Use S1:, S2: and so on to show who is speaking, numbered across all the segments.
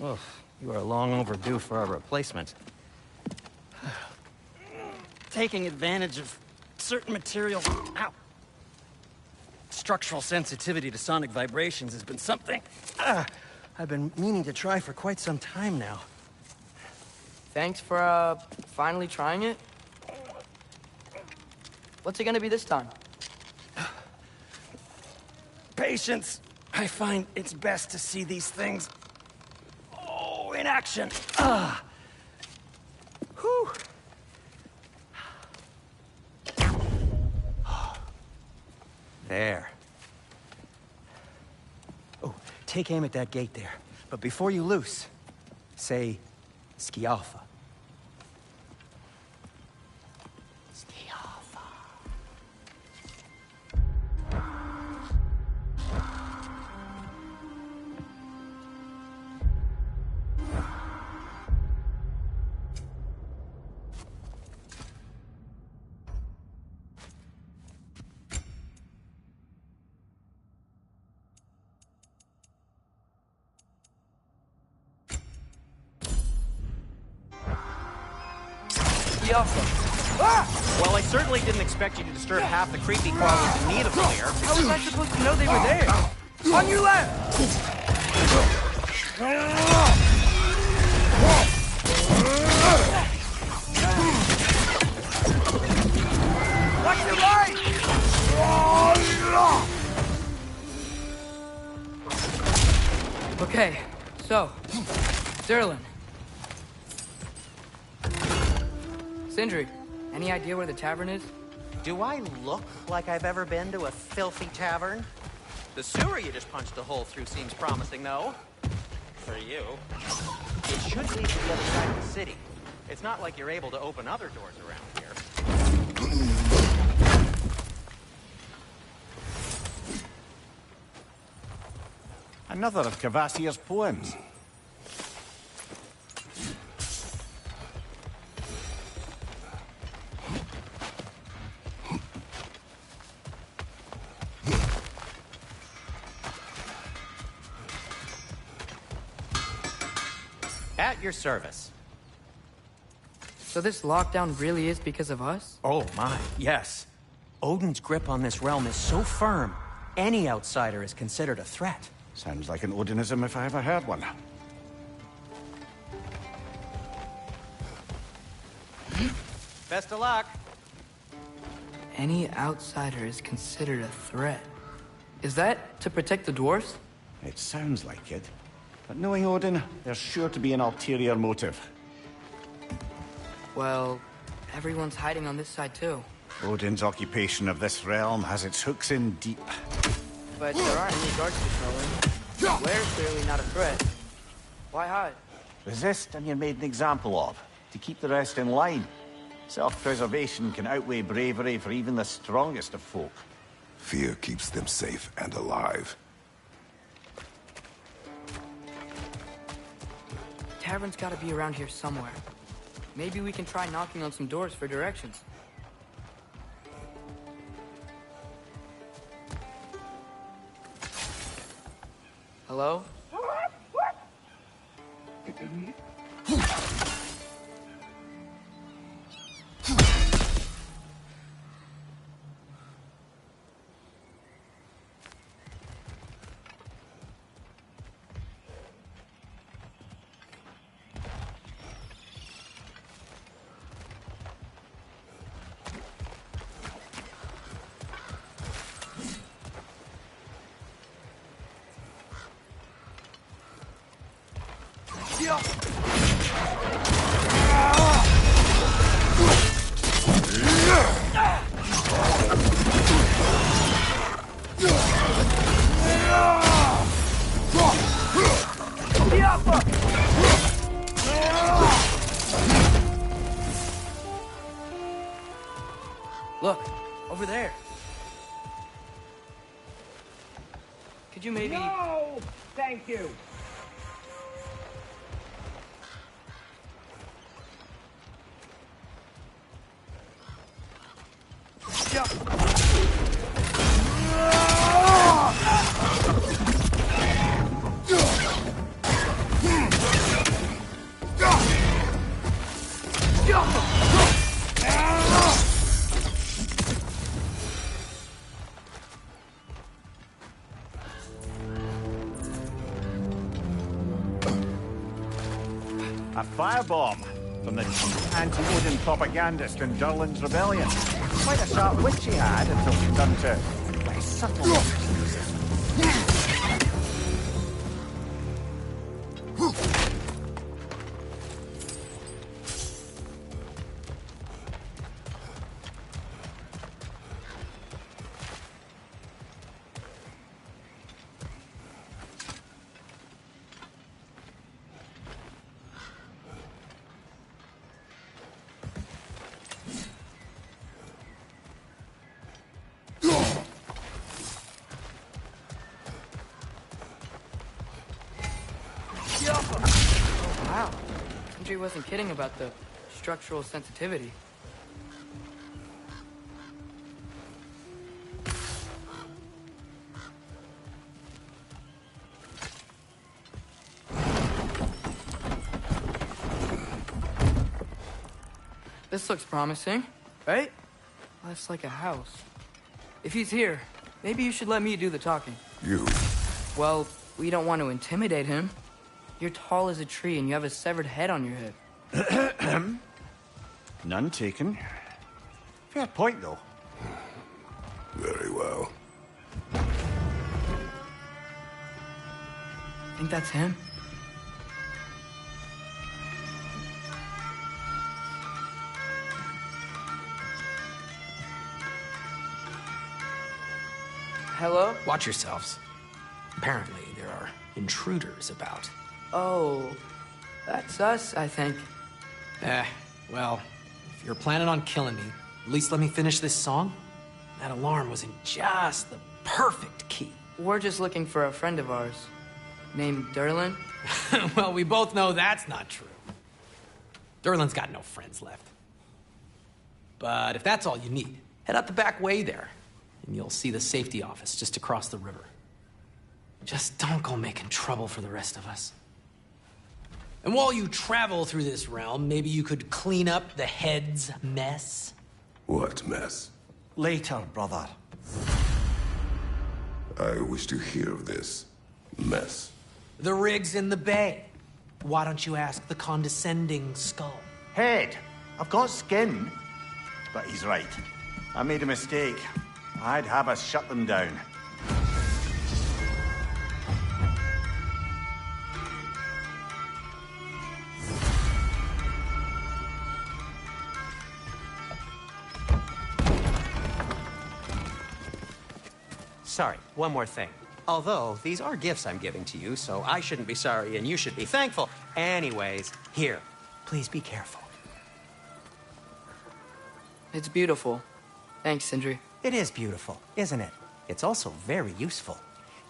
S1: Ugh, you are long overdue for a replacement. Taking advantage of certain materials. Ow! Structural sensitivity to sonic vibrations has been something I've been meaning to try for quite some time now.
S2: Thanks for, finally trying it. What's it gonna be this time?
S1: Patience. I find it's best to see these things, in action. Whew. There. Oh, take aim at that gate there. But before you loose, say, Scialfa. Scialfa.
S3: Well, I certainly didn't expect you to disturb half the creepy crawlers in need of them here.
S2: How was I supposed to know they were there? On your left! Watch your right! Okay, so, Durlin. Sindri, any idea where the tavern is?
S3: Do I look like I've ever been to a filthy tavern? The sewer you just punched a hole through seems promising, though. For you. It should lead to the other side of the city. It's not like you're able to open other doors around here.
S4: Another of Kvasir's poems.
S3: At your service.
S2: So this lockdown really is because of us?
S1: Oh my, yes. Odin's grip on this realm is so firm, any outsider is considered a threat.
S4: Sounds like an Odinism if I ever heard one.
S3: Best of luck.
S2: Any outsider is considered a threat. Is that to protect the dwarves?
S4: It sounds like it. But knowing Odin, there's sure to be an ulterior motive.
S2: Well, everyone's hiding on this side too.
S4: Odin's occupation of this realm has its hooks in deep.
S2: But there aren't any guards patrolling. Blair's clearly not a threat. Why hide?
S4: Resist and you're made an example of, to keep the rest in line. Self-preservation can outweigh bravery for even the strongest of folk.
S5: Fear keeps them safe and alive.
S2: Tavern's gotta be around here somewhere. Maybe we can try knocking on some doors for directions. Hello? Look, over there. Could you maybe...
S6: No! Thank you!
S4: A firebomb from the chief anti-Odin propagandist in Durlin's rebellion. Quite a sharp wit she had until she turned to very subtle.
S2: Wow. Sindri wasn't kidding about the structural sensitivity. This looks promising, right? Less like a house. If he's here, maybe you should let me do the talking.
S5: You.
S2: Well, we don't want to intimidate him. You're tall as a tree and you have a severed head on your head.
S4: None taken. Fair point, though.
S5: Very well.
S2: Think that's him? Hello?
S7: Watch yourselves. Apparently, there are intruders about.
S2: Oh, that's us, I think.
S7: Well, if you're planning on killing me, at least let me finish this song. That alarm was in just the perfect key.
S2: We're just looking for a friend of ours named Durlin.
S7: Well, we both know that's not true. Durlin's got no friends left. But if that's all you need, head out the back way there, and you'll see the safety office just across the river. Just don't go making trouble for the rest of us. And while you travel through this realm, maybe you could clean up the head's mess?
S5: What mess?
S4: Later, brother.
S5: I wish to hear of this mess.
S7: The rig's in the bay. Why don't you ask the condescending skull?
S4: Head. I've got skin. But he's right. I made a mistake. I'd have us shut them down.
S3: Sorry, one more thing. Although, these are gifts I'm giving to you, so I shouldn't be sorry and you should be thankful. Anyways, here, please be careful.
S2: It's beautiful. Thanks, Sindri.
S1: It is beautiful, isn't it? It's also very useful.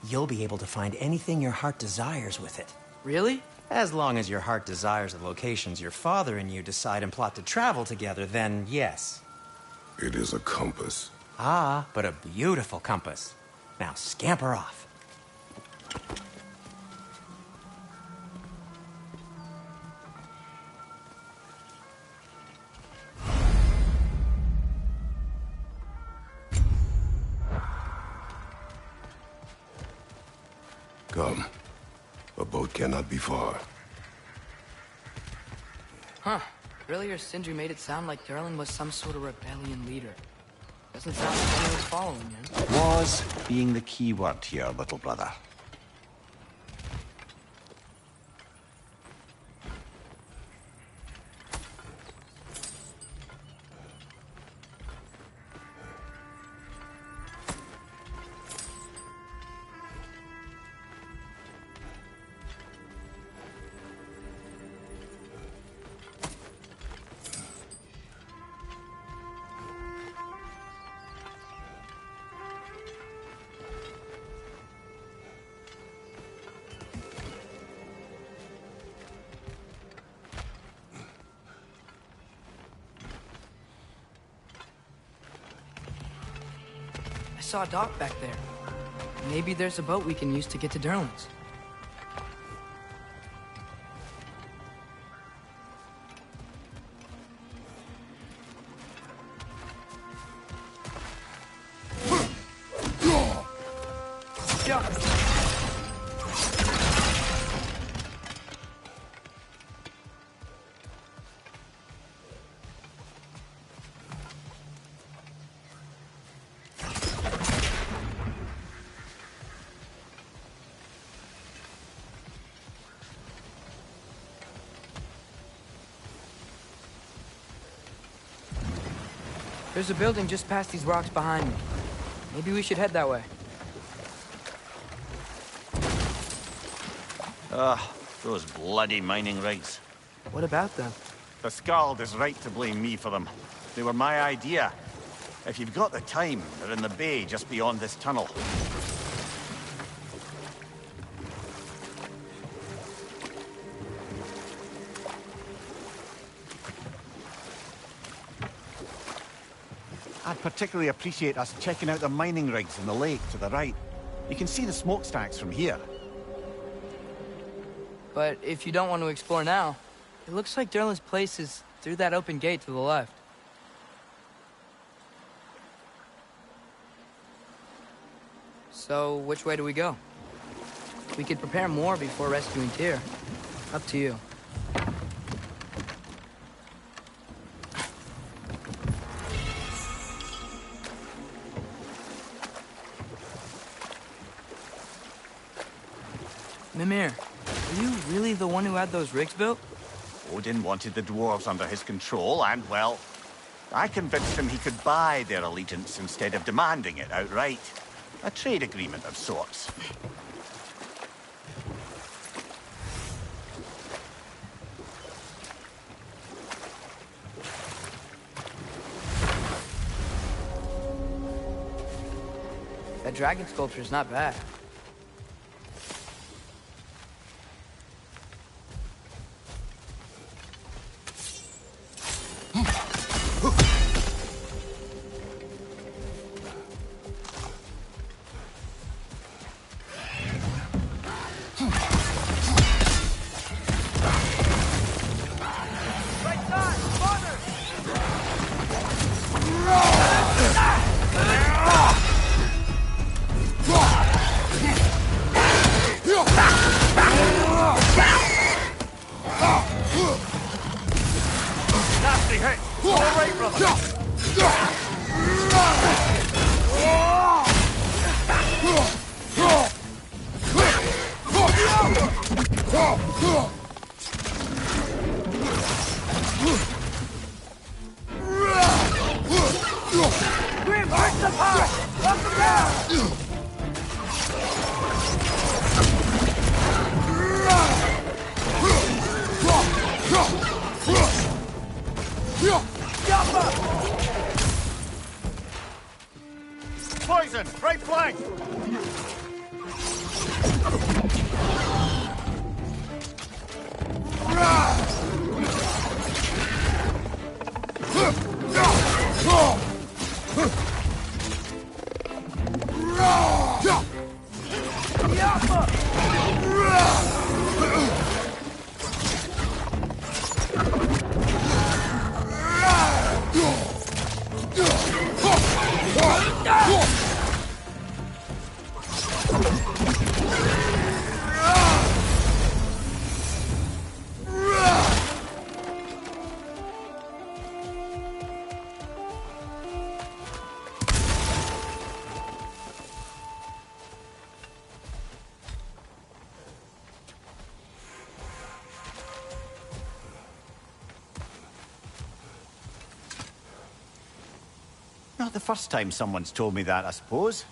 S1: You'll be able to find anything your heart desires with it.
S2: Really?
S1: As long as your heart desires the locations your father and you decide and plot to travel together, then yes.
S5: It is a compass.
S1: Ah, but a beautiful compass. Now scamper off.
S5: Come. A boat cannot be far.
S2: Huh. Earlier, Sindri made it sound like Durlin was some sort of rebellion leader. Doesn't sound like anyone was following him.
S4: Was being the key word here, little brother.
S2: I saw a dock back there. Maybe there's a boat we can use to get to Durlin's. There's a building just past these rocks behind me. Maybe we should head that way.
S4: Those bloody mining rigs.
S2: What about them?
S4: The Skald is right to blame me for them. They were my idea. If you've got the time, they're in the bay just beyond this tunnel. I'd particularly appreciate us checking out the mining rigs in the lake to the right. You can see the smokestacks from here.
S2: But if you don't want to explore now, it looks like Durlin's place is through that open gate to the left. So, which way do we go? We could prepare more before rescuing Tyr. Up to you. Mimir, are you really the one who had those rigs built?
S4: Odin wanted the dwarves under his control, and, well, I convinced him he could buy their allegiance instead of demanding it outright. A trade agreement of sorts.
S2: That dragon sculpture's not bad.
S4: Poison! Right flank! Not the first time someone's told me that, I suppose.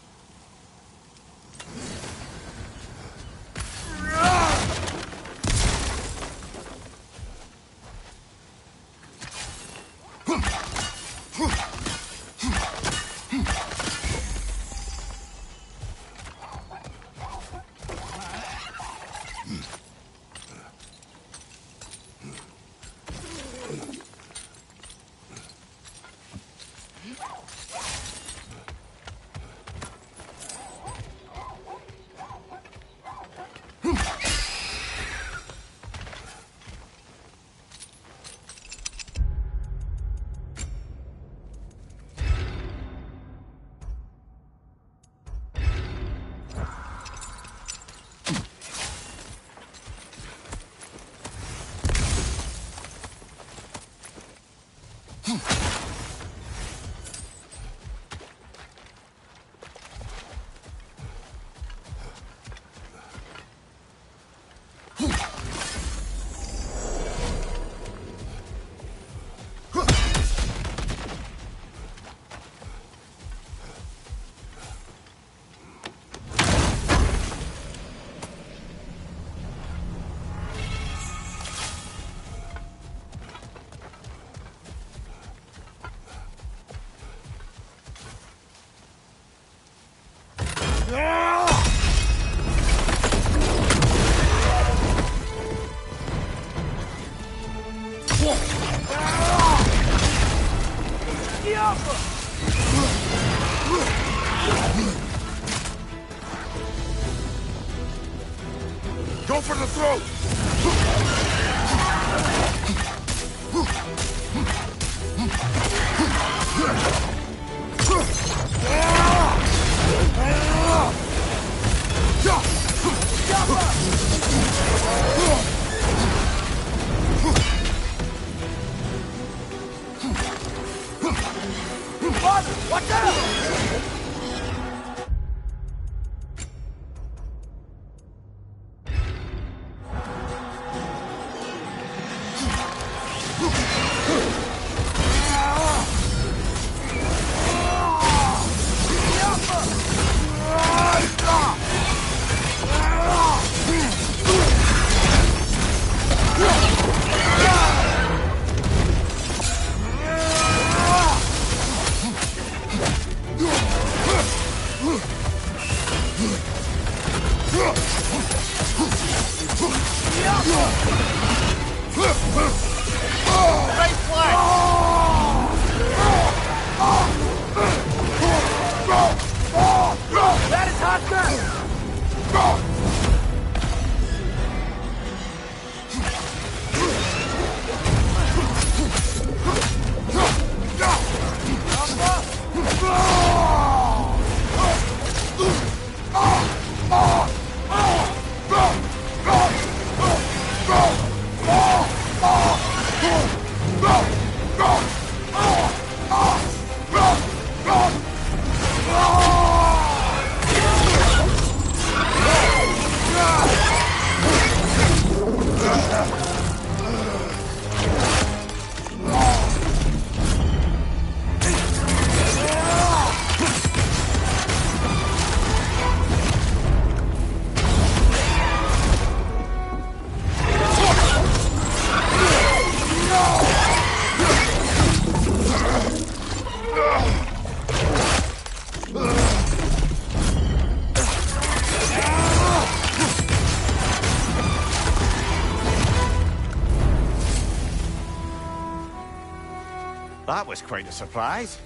S4: was quite a surprise.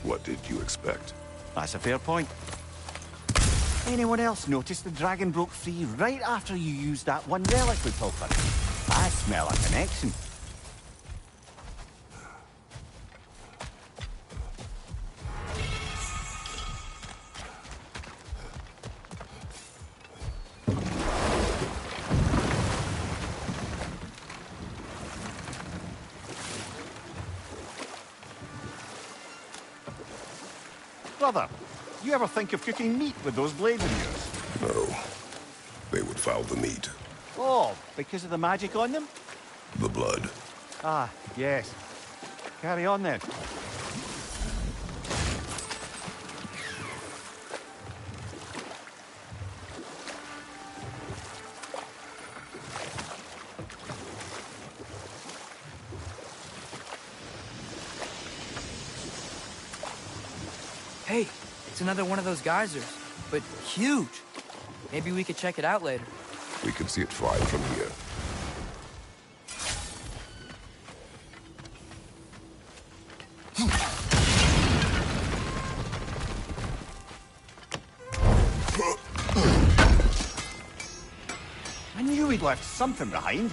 S5: What did you expect?
S4: That's a fair point. Anyone else notice the dragon broke free right after you used that one relic we pilfered? I smell a connection. Brother, you ever think of cooking meat with those blades of yours?
S5: No. They would foul the meat.
S4: Oh, because of the magic on them?
S5: The blood.
S4: Ah, yes. Carry on then.
S2: Hey, it's another one of those geysers, but huge. Maybe we could check it out later.
S5: We can see it fine from here.
S4: I knew we'd left something behind.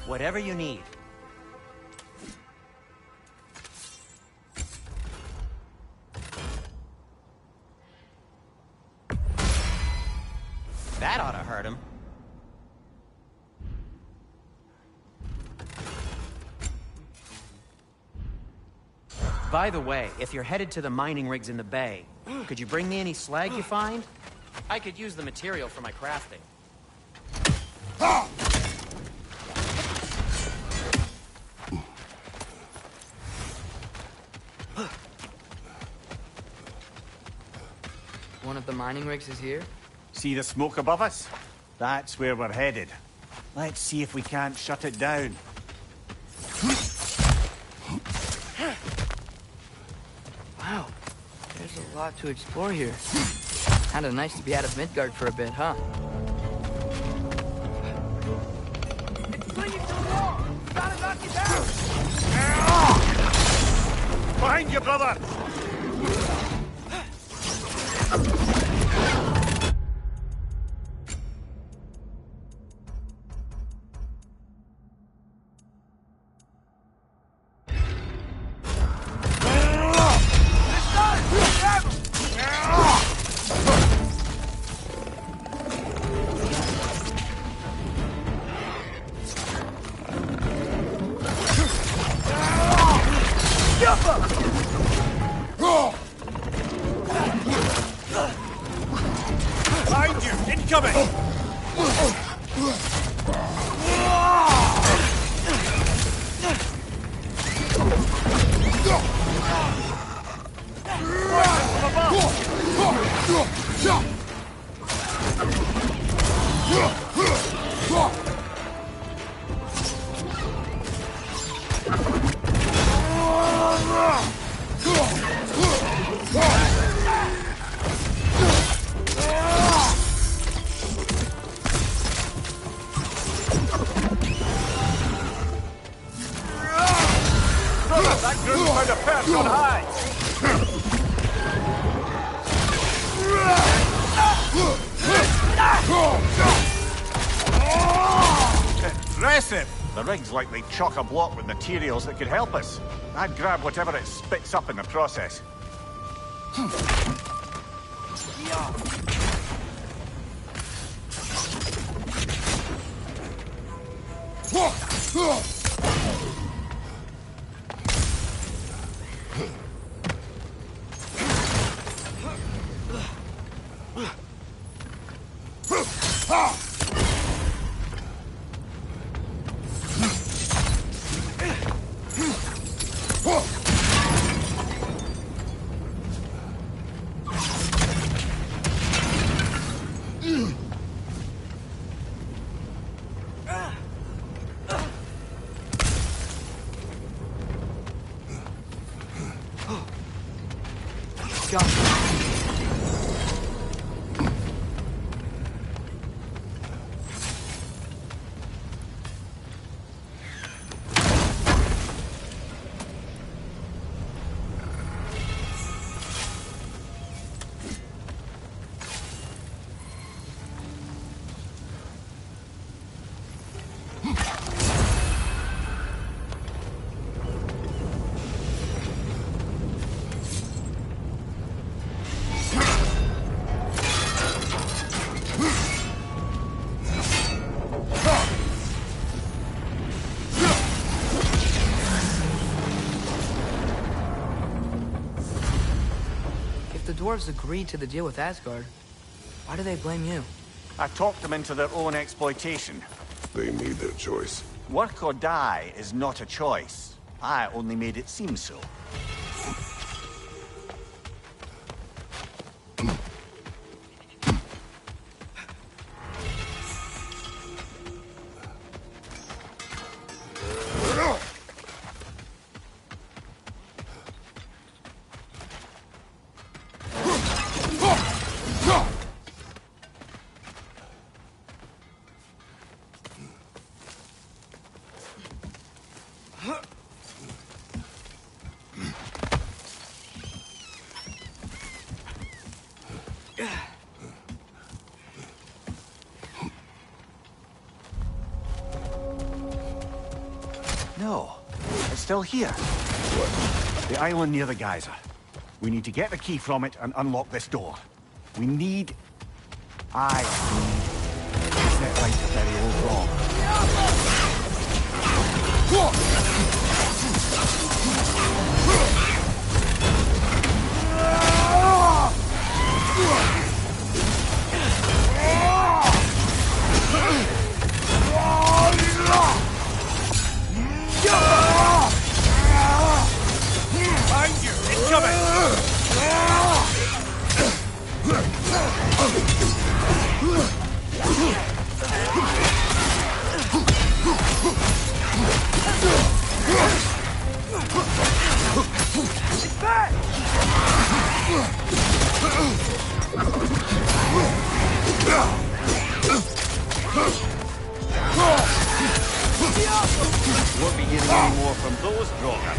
S1: Whatever you need. That ought to hurt him. By the way, if you're headed to the mining rigs in the bay, could you bring me any slag you find? I could use the material for my crafting.
S2: One of the mining rigs is here?
S4: See the smoke above us? That's where we're headed. Let's see if we can't shut it down.
S2: Wow, there's a lot to explore here. Kinda nice to be out of Midgard for a bit, huh?
S6: It's clinging to the wall! Gotta knock it down!
S4: Behind you, brother! Behind you! Incoming! That group's found a perch on high! Impressive! The rig's likely chock-a-block with materials that could help us. I'd grab whatever it spits up in the process.
S2: dwarves agreed to the deal with Asgard, why do they blame you?
S4: I talked them into their own exploitation.
S5: They made their choice.
S4: Work or die is not a choice. I only made it seem so. No, it's still here. What? The island near the geyser. We need to get the key from it and unlock this door. We need... I need... to set right a very old wrong.
S6: Behind you! It's coming! It's back!
S4: Won't be getting any more from those Draugr.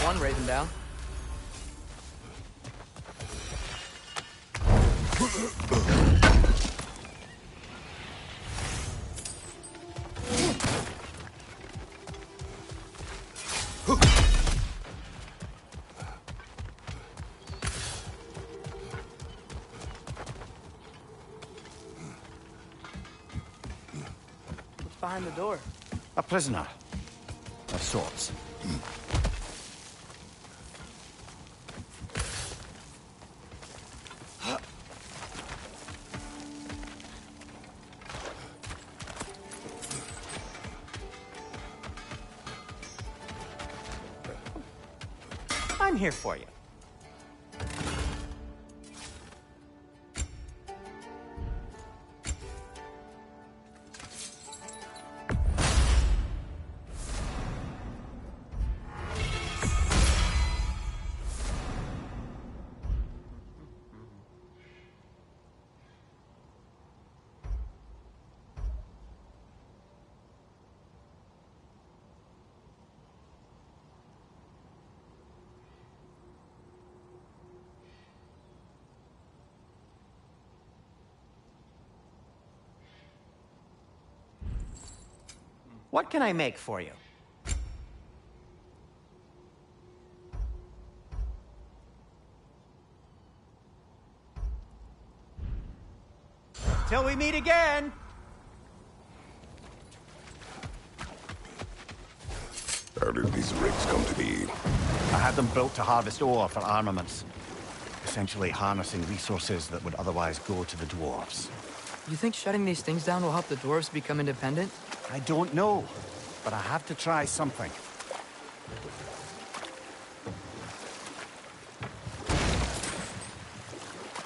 S2: One raven down. What's behind the door?
S4: A prisoner. Of sorts.
S3: I'm here for you. What can I make for you? Till we meet again!
S5: How did these rigs come to be?
S4: I had them built to harvest ore for armaments. Essentially harnessing resources that would otherwise go to the dwarves.
S2: You think shutting these things down will help the dwarves become independent?
S4: I don't know, but I have to try something.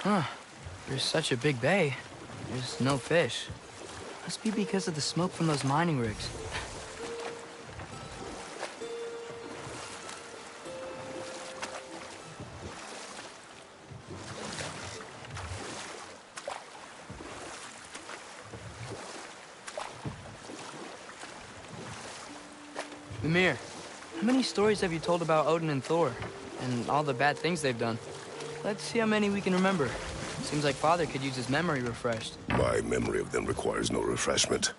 S2: Huh. There's such a big bay. There's no fish. Must be because of the smoke from those mining rigs. Mimir, how many stories have you told about Odin and Thor? And all the bad things they've done? Let's see how many we can remember. Seems like Father could use his memory refreshed.
S5: My memory of them requires no refreshment.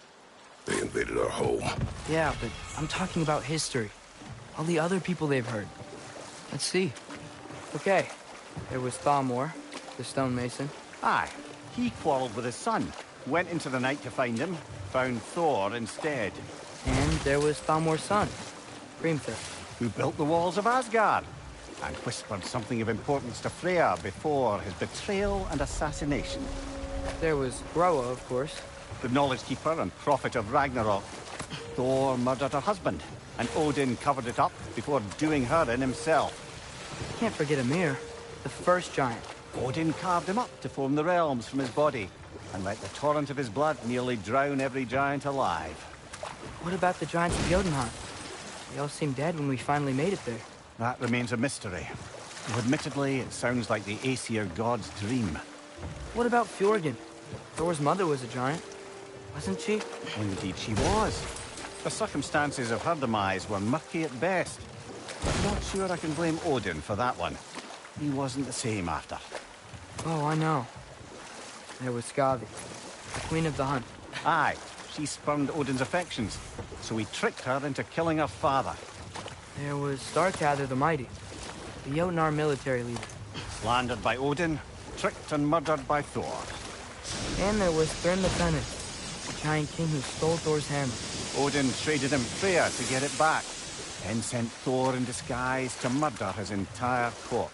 S5: They invaded our home.
S2: Yeah, but I'm talking about history. All the other people they've heard. Let's see. Okay, there was Thalmor, the stonemason.
S4: Aye. He quarreled with his son. Went into the night to find him. Found Thor instead.
S2: And there was Thalmor's son, Grimthur.
S4: Who built the walls of Asgard. And whispered something of importance to Freya before his betrayal and assassination.
S2: There was Groa, of course.
S4: The Knowledge Keeper and Prophet of Ragnarok. Thor murdered her husband, and Odin covered it up before doing her in himself.
S2: Can't forget Ymir, the first giant.
S4: Odin carved him up to form the realms from his body, and let the torrent of his blood nearly drown every giant alive.
S2: What about the giants of Jotunheim? They all seemed dead when we finally made it there.
S4: That remains a mystery. Though admittedly, it sounds like the Aesir god's dream.
S2: What about Fjorgyn? Thor's mother was a giant, wasn't she?
S4: Indeed she was. The circumstances of her demise were murky at best. But not sure I can blame Odin for that one. He wasn't the same after.
S2: Oh, I know. There was Skavi, the queen of the hunt.
S4: Aye, she spurned Odin's affections, so he tricked her into killing her father.
S2: There was Starkadr the Mighty, the Jotnar military leader.
S4: Slandered by Odin, tricked and murdered by Thor.
S2: And there was Thrym the Fenrir, the giant king who stole Thor's hammer.
S4: Odin traded him Freya to get it back, then sent Thor in disguise to murder his entire court.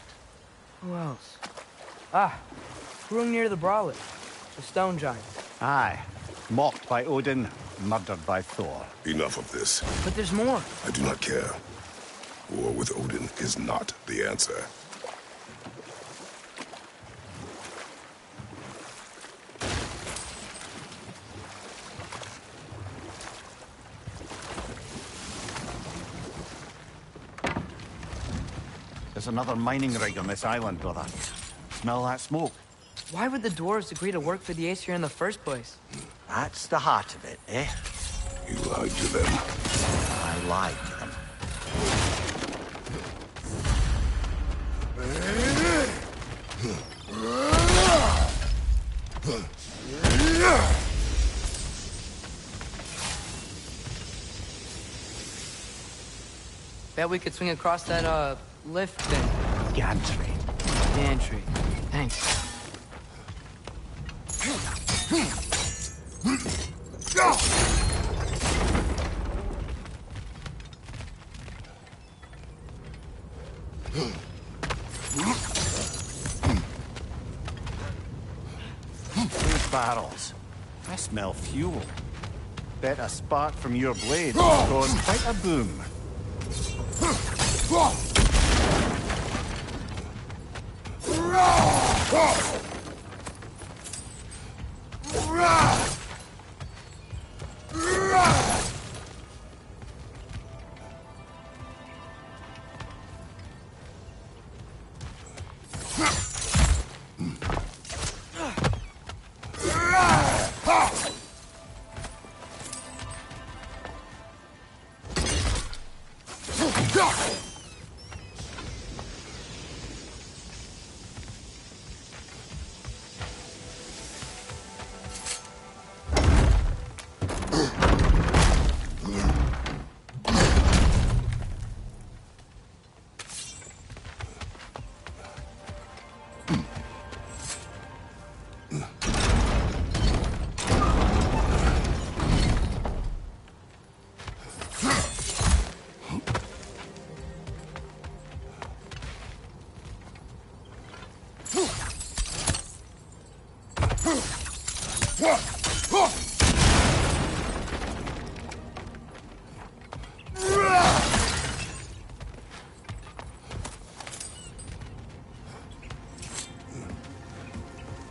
S2: Who else? Ah, Hrungnir the Brawler, the stone giant.
S4: Aye, mocked by Odin, murdered by Thor.
S5: Enough of this.
S2: But there's more.
S5: I do not care. War with Odin is not the answer.
S4: There's another mining rig on this island, brother. Smell that smoke?
S2: Why would the dwarves agree to work for the Aesir in the first place?
S4: That's the heart of it, eh?
S5: You lied to them.
S4: I lied to them.
S2: Bet we could swing across that, lift thing.
S4: Gantry.
S2: Gantry. Thanks.
S4: Those barrels. I smell fuel. Bet a spark from your blade caused quite a boom.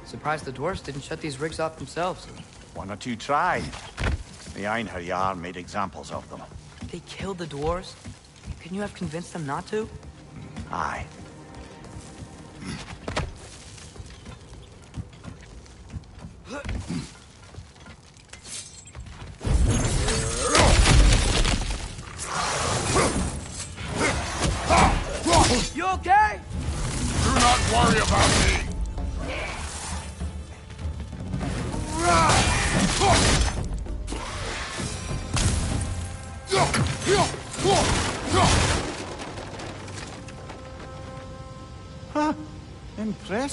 S2: Surprised the dwarves didn't shut these rigs off themselves.
S4: One or two tried. The Einherjar made examples of them.
S2: They killed the dwarves? Couldn't you have convinced them not to?
S4: Aye.
S6: You okay?
S5: Do not worry about me!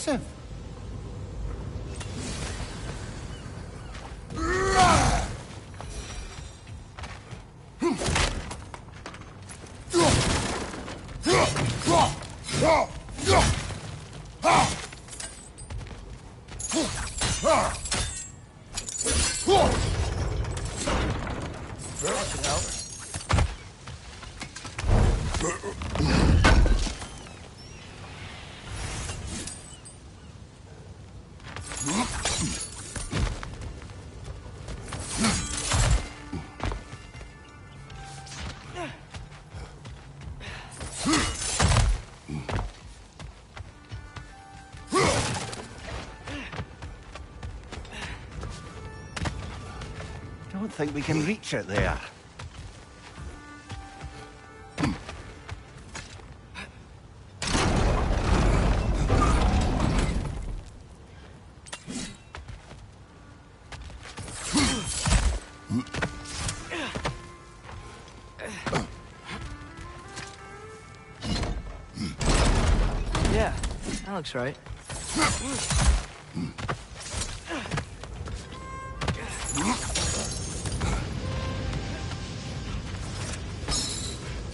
S4: impressive. I don't think we can reach it there.
S2: Yeah, that looks right.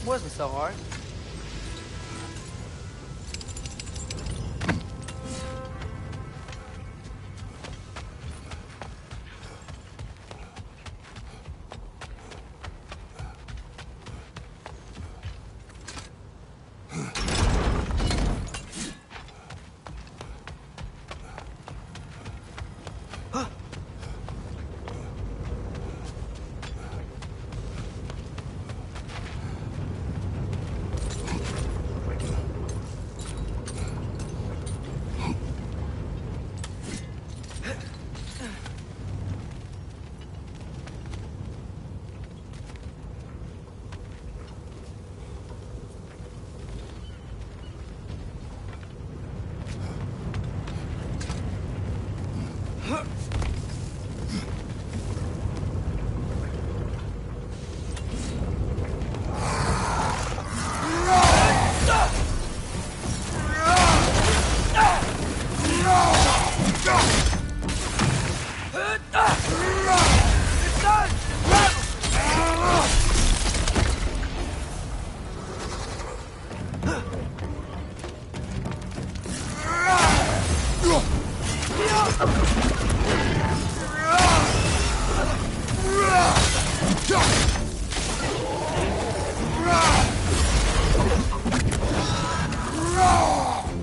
S2: Wasn't so hard.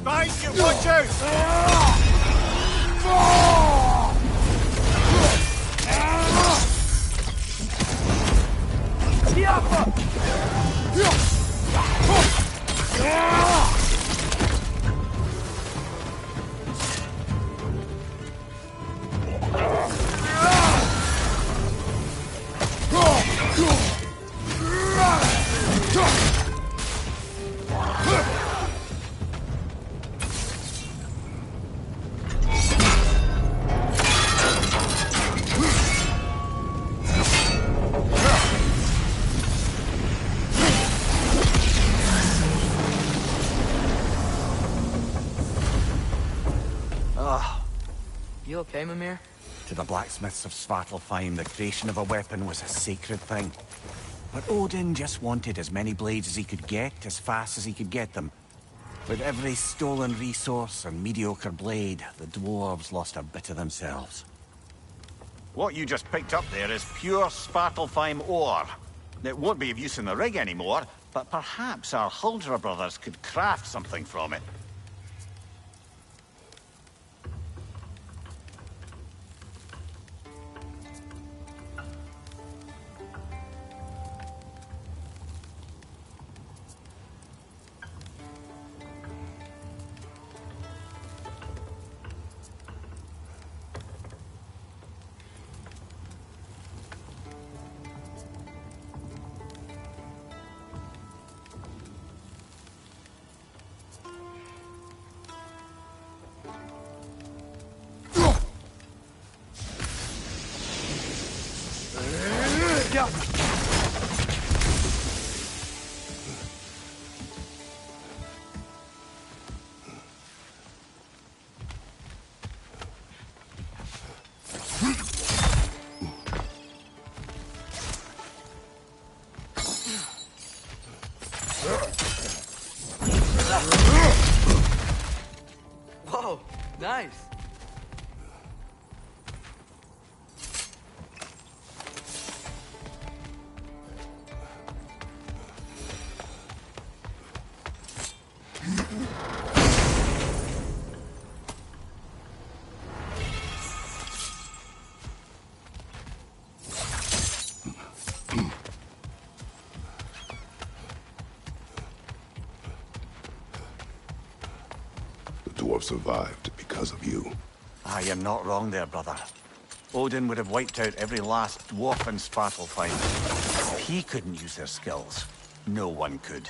S4: Right, you watch out!
S2: You okay, Mimir?
S4: To the blacksmiths of Svartalfheim, the creation of a weapon was a sacred thing. But Odin just wanted as many blades as he could get, as fast as he could get them. With every stolen resource and mediocre blade, the dwarves lost a bit of themselves. What you just picked up there is pure Svartalfheim ore. It won't be of use in the rig anymore, but perhaps our Huldra brothers could craft something from it.
S5: dwarf survived because of you.
S4: Ah, you're not wrong there, brother. Odin would have wiped out every last dwarf in Svartalfheim. If he couldn't use their skills, no one could.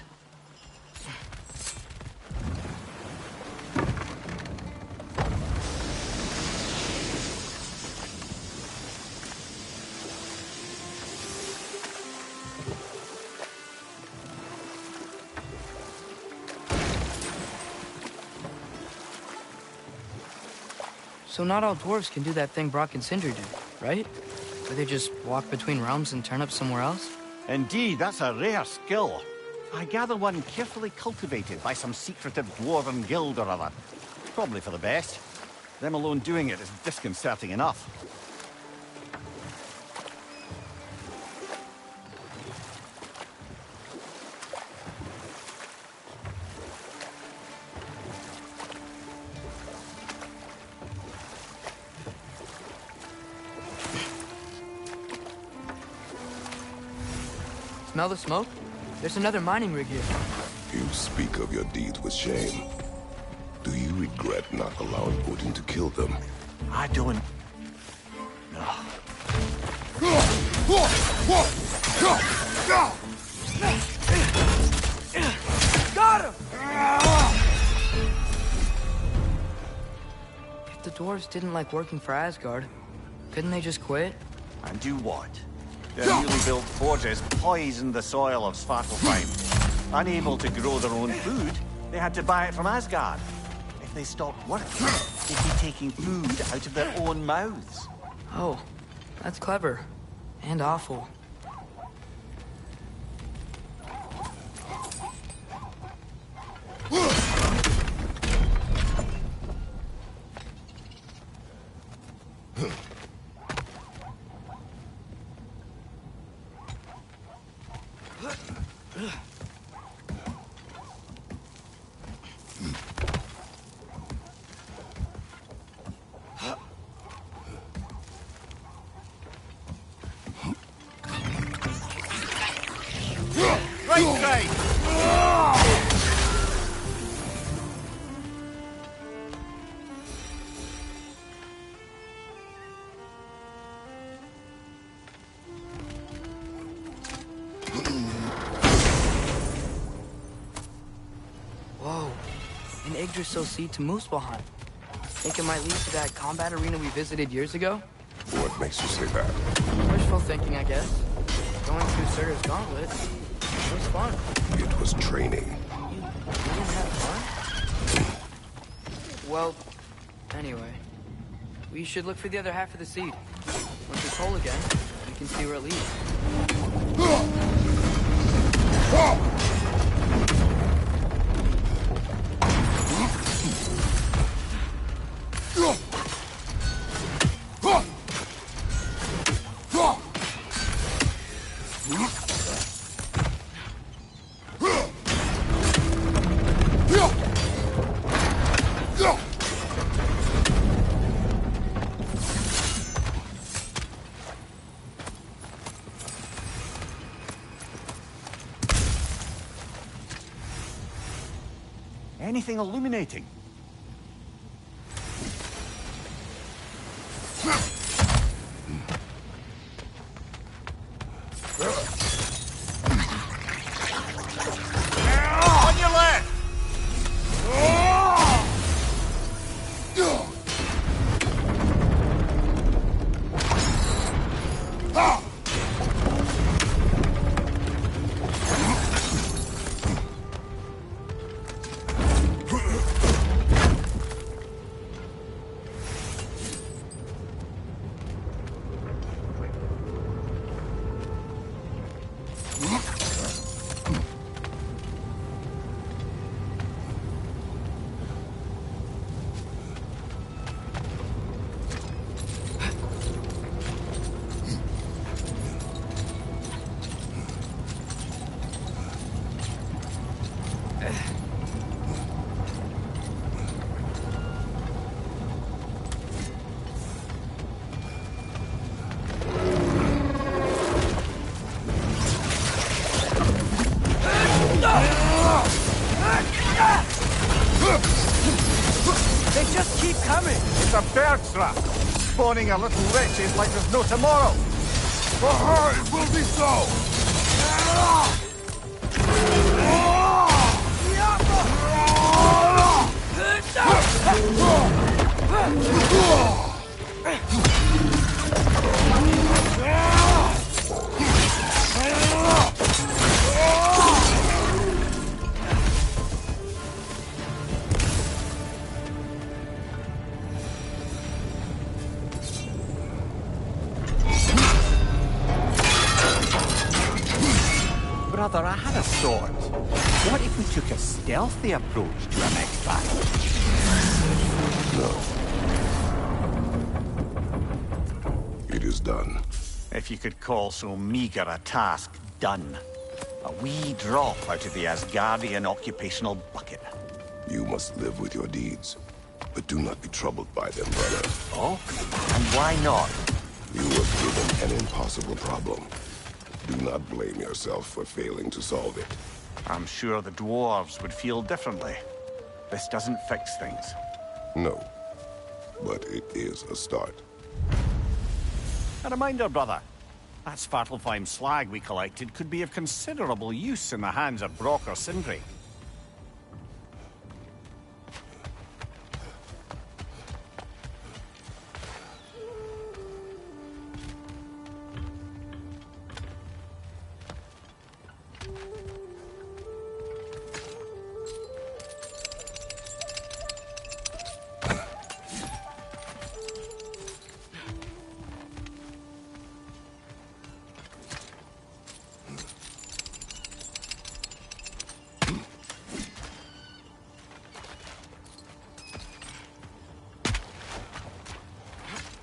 S2: So not all dwarves can do that thing Brock and Sindri do, right? Where they just walk between realms and turn up somewhere else?
S4: Indeed, that's a rare skill. I gather one carefully cultivated by some secretive dwarven guild or other. Probably for the best. Them alone doing it is disconcerting enough.
S2: Smell the smoke? There's another mining rig here.
S5: You speak of your deeds with shame. Do you regret not allowing Odin to kill them?
S4: I don't... No.
S6: Got him!
S2: If the dwarves didn't like working for Asgard, couldn't they just quit?
S4: And do what? Their newly built forges poisoned the soil of Svartalfheim. Unable to grow their own food, they had to buy it from Asgard. If they stopped working, they'd be taking food out of their own mouths.
S2: Oh, that's clever. And awful.
S4: Right, Craig!
S2: Whoa. An Yggdrasil seed to Muspelheim. Think it might lead to that combat arena we visited years ago?
S5: What makes you say that?
S2: Wishful thinking, I guess. Going through Surtur's gauntlet. It was fun.
S5: It was training.
S2: You didn't have fun? Well, anyway. We should look for the other half of the seed. Once it's whole again, we can see where it leads.
S4: Anything illuminating? On your left! It's a bear trap! Spawning a little wretches like there's no tomorrow!
S5: For her, it will be so!
S4: Brother, I had a thought. What if we took a stealthy approach to our next battle?
S5: No. It is done.
S4: If you could call so meager a task done. A wee drop out of the Asgardian occupational bucket.
S5: You must live with your deeds. But do not be troubled by them, brother.
S4: Oh? And why not?
S5: You were given an impossible problem. Do not blame yourself for failing to solve it.
S4: I'm sure the dwarves would feel differently. This doesn't fix things.
S5: No. But it is a start.
S4: A reminder, brother. That Svartalfheim slag we collected could be of considerable use in the hands of Brok or Sindri.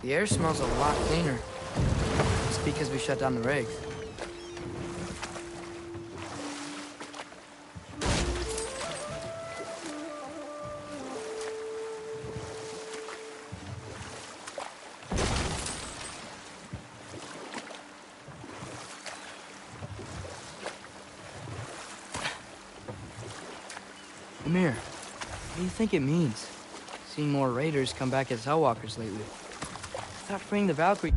S2: The air smells a lot cleaner. It's because we shut down the rigs. Amir, what do you think it means? Seeing more raiders come back as Hellwalkers lately. I thought freeing the Valkyrie...